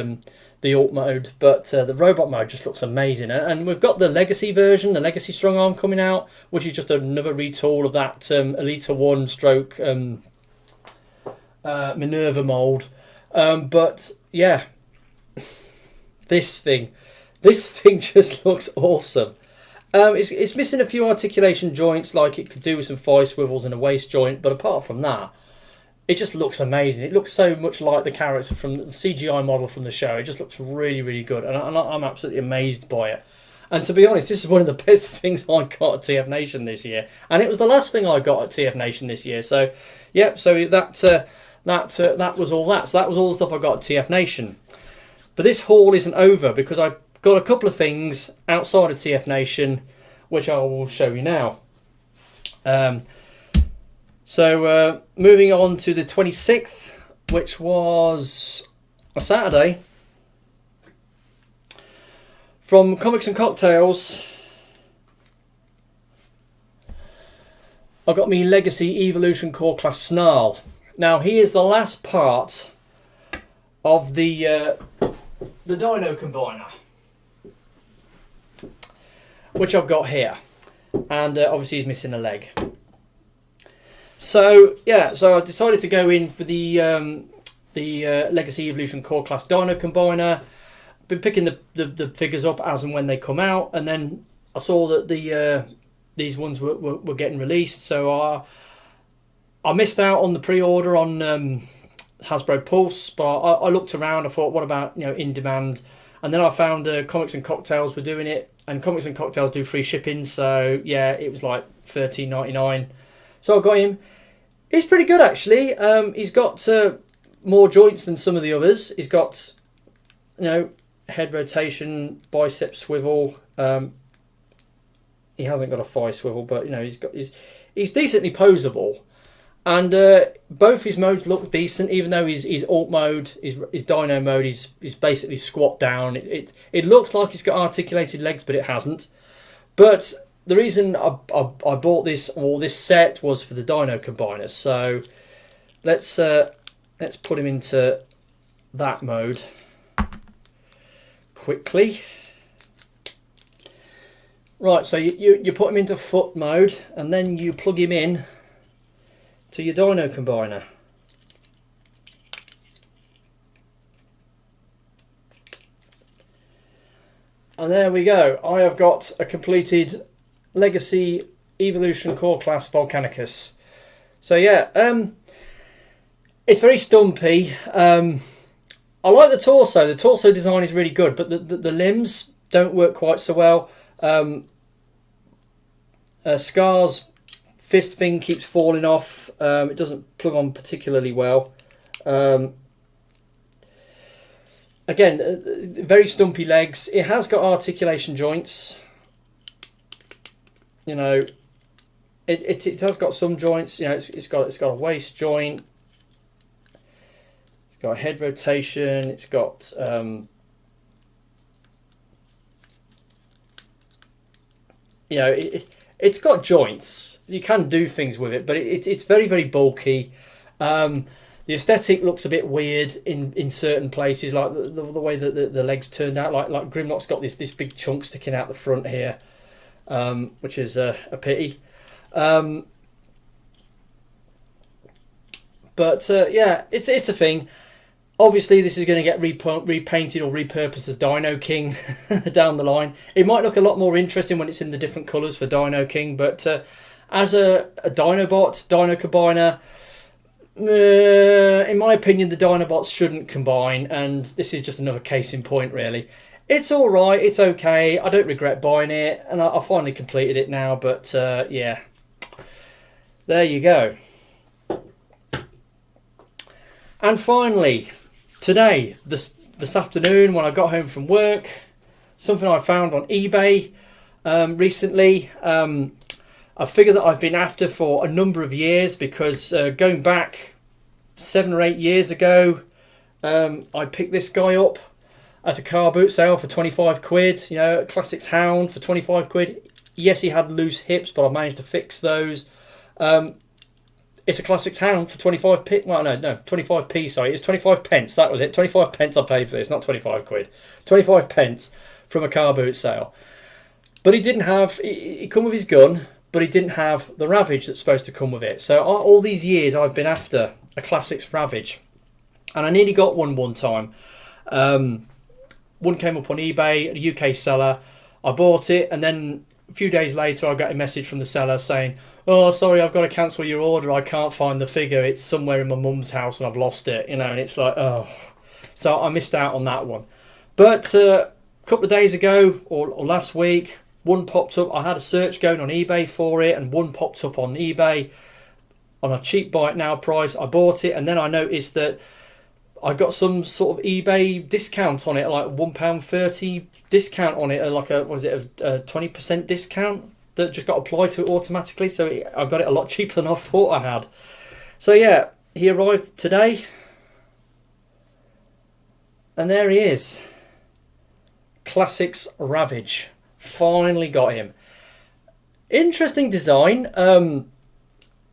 Speaker 1: alt mode, but the robot mode just looks amazing. And we've got the Legacy version, the Legacy strong arm coming out, which is just another retool of that Elita 1 stroke Minerva mold. But yeah, this thing just looks awesome. It's missing a few articulation joints, like it could do with some thigh swivels and a waist joint, but apart from that, it just looks amazing. It looks so much like the character from the CGI model from the show. It just looks really, really good, and I'm absolutely amazed by it. And to be honest, this is one of the best things I got at TFNation this year, and it was the last thing I got at TFNation this year. So, yep. So that was all that. So that was all the stuff I got at TFNation. But this haul isn't over because I've got a couple of things outside of TFNation which I will show you now. So moving on to the 26th, which was a Saturday, from Comics and Cocktails, I got me Legacy Evolution Core Class Snarl. Now he is the last part of the Dino Combiner, which I've got here, and obviously he's missing a leg. So yeah, so I decided to go in for the Legacy Evolution Core Class Dino Combiner. Been picking the figures up as and when they come out, and then I saw that these ones were getting released, so I missed out on the pre-order on Hasbro Pulse, but I looked around. I thought, what about in demand? And then I found Comics and Cocktails were doing it, and Comics and Cocktails do free shipping, so yeah, it was like $13.99. So I got him. He's pretty good actually. He's got more joints than some of the others. He's got head rotation, bicep swivel. He hasn't got a thigh swivel, but he's decently posable, and both his modes look decent. Even though his alt mode, his Dino mode, is basically squat down. It looks like he's got articulated legs, but it hasn't. But the reason I bought this set was for the Dino Combiner. So let's put him into that mode quickly. Right, so you put him into foot mode, and then you plug him in to your Dino Combiner. And there we go. I have got a completed Legacy Evolution Core Class Volcanicus. So yeah, it's very stumpy. I like the torso. The torso design is really good, but the limbs don't work quite so well. Scar's fist thing keeps falling off. It doesn't plug on particularly well. Again, very stumpy legs. It has got articulation joints. It has got some joints. It's got a waist joint. It's got a head rotation. It's got it's got joints. You can do things with it, but it's very, very bulky. The aesthetic looks a bit weird in certain places, like the way that the legs turned out. Like Grimlock's got this big chunk sticking out the front here, which is a pity. But yeah, it's a thing. Obviously, this is going to get repainted or repurposed as Dino King down the line. It might look a lot more interesting when it's in the different colours for Dino King, but as a Dinobot, Dino Combiner, in my opinion, the Dinobots shouldn't combine, and this is just another case in point, really. It's alright, it's okay, I don't regret buying it, and I finally completed it now, but yeah. There you go. And finally, today, this afternoon, when I got home from work, something I found on eBay recently, a figure that I've been after for a number of years, because going back 7 or 8 years ago, I picked this guy up at a car boot sale for 25 quid, a Classics Hound for 25 quid. Yes, he had loose hips, but I managed to fix those. It's a Classics Hound for 25p. Well, no, 25p, sorry. It's 25 pence. That was it. 25 pence I paid for this, not 25 quid. 25 pence from a car boot sale. But he didn't have... He come with his gun, but he didn't have the Ravage that's supposed to come with it. So all these years I've been after a Classics Ravage. And I nearly got one time. One came up on eBay, a UK seller. I bought it, and then a few days later I got a message from the seller saying, "Oh, sorry, I've got to cancel your order. I can't find the figure. It's somewhere in my mum's house and I've lost it." And it's like, oh. So I missed out on that one. But a couple of days ago, or last week, one popped up. I had a search going on eBay for it, and one popped up on eBay. on a cheap buy it now price. I bought it, and then I noticed that I got some sort of eBay discount on it, like £1.30 discount on it, like a 20% discount that just got applied to it automatically. So I got it a lot cheaper than I thought I had. So yeah, he arrived today, and there he is. Classics Ravage. Finally got him. Interesting design.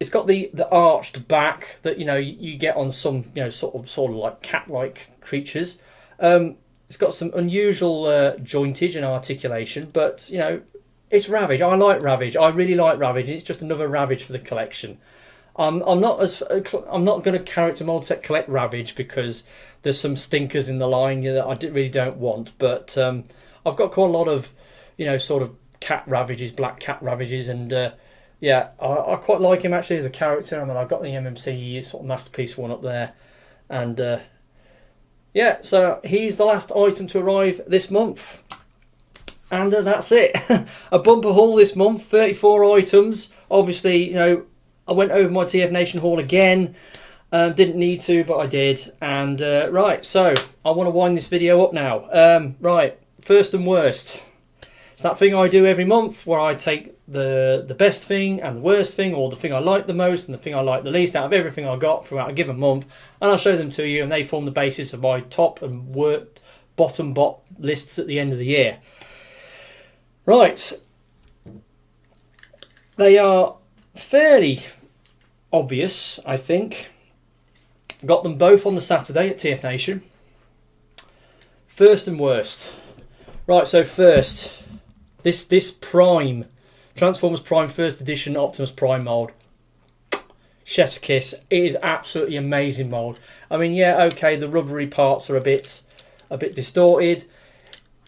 Speaker 1: It's got the arched back that you get on some sort of like cat-like creatures. It's got some unusual jointage and articulation, but it's Ravage. I like Ravage. I really like Ravage. It's just another Ravage for the collection. I'm not going to character mold set collect Ravage because there's some stinkers in the line that I really don't want. But I've got quite a lot of sort of cat Ravages, black cat Ravages, and yeah, I quite like him actually as a character. I mean, I've got the MMC sort of Masterpiece one up there, and yeah, so he's the last item to arrive this month. And that's it. A bumper haul this month, 34 items. Obviously, I went over my TFNation haul again. Didn't need to, but I did. And right, so I want to wind this video up now. Right, first and worst. It's that thing I do every month where I take the best thing and the worst thing, or the thing I like the most and the thing I like the least out of everything I got throughout a given month, and I'll show them to you, and they form the basis of my top and bottom lists at the end of the year. Right. They are fairly obvious, I think. Got them both on the Saturday at TFNation. First and worst. Right, so first, this Prime, Transformers Prime First Edition Optimus Prime mould. Chef's kiss. It is absolutely amazing mould. I mean, yeah, okay, the rubbery parts are a bit distorted.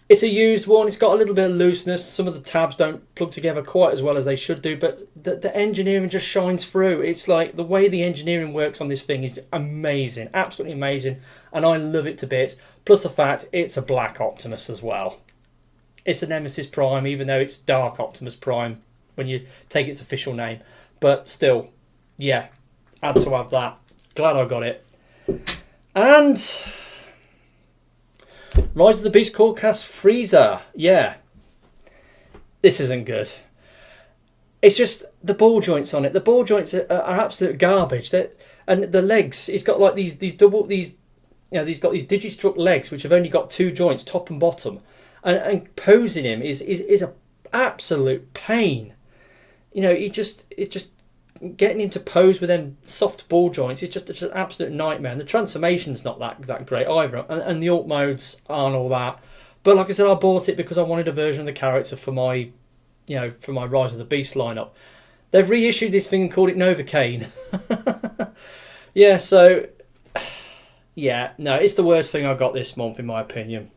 Speaker 1: It's a used one. It's got a little bit of looseness. Some of the tabs don't plug together quite as well as they should do, but the engineering just shines through. It's like the way the engineering works on this thing is amazing, absolutely amazing, and I love it to bits. Plus the fact it's a black Optimus as well. It's a Nemesis Prime, even though it's Dark Optimus Prime when you take its official name. But still, yeah, had to have that. Glad I got it. And Rise of the Beast Cast Freezer. Yeah. This isn't good. It's just the ball joints on it. The ball joints are absolute garbage. And the legs, it's got like these he's got these Digistruct legs which have only got two joints, top and bottom. And posing him is an absolute pain. It just getting him to pose with them soft ball joints is just an absolute nightmare. And the transformation's not that great either, and the alt modes aren't all that. But like I said, I bought it because I wanted a version of the character for my Rise of the Beast lineup. They've reissued this thing and called it Novocaine. Yeah, so yeah, no, it's the worst thing I got this month in my opinion.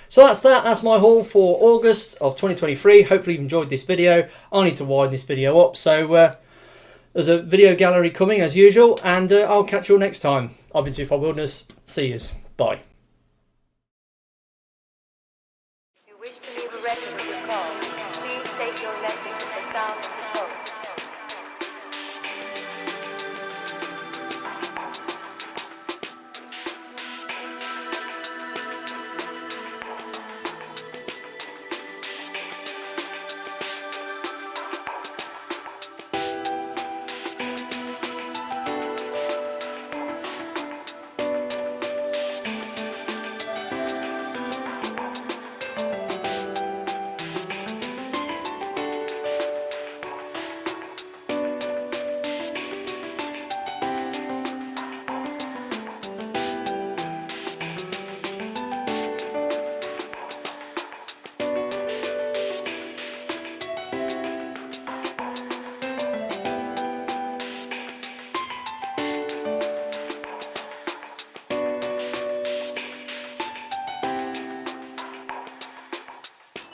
Speaker 1: So that's my haul for August of 2023. Hopefully you've enjoyed this video. I need to widen this video up, so there's a video gallery coming as usual, and I'll catch you all next time. I've been TFI Wilderness. See yous. Bye.
Speaker 2: If you wish to leave a record of your call, please state your message at the sound of the tone.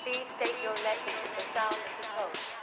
Speaker 2: Please state your message at the sound of the tone.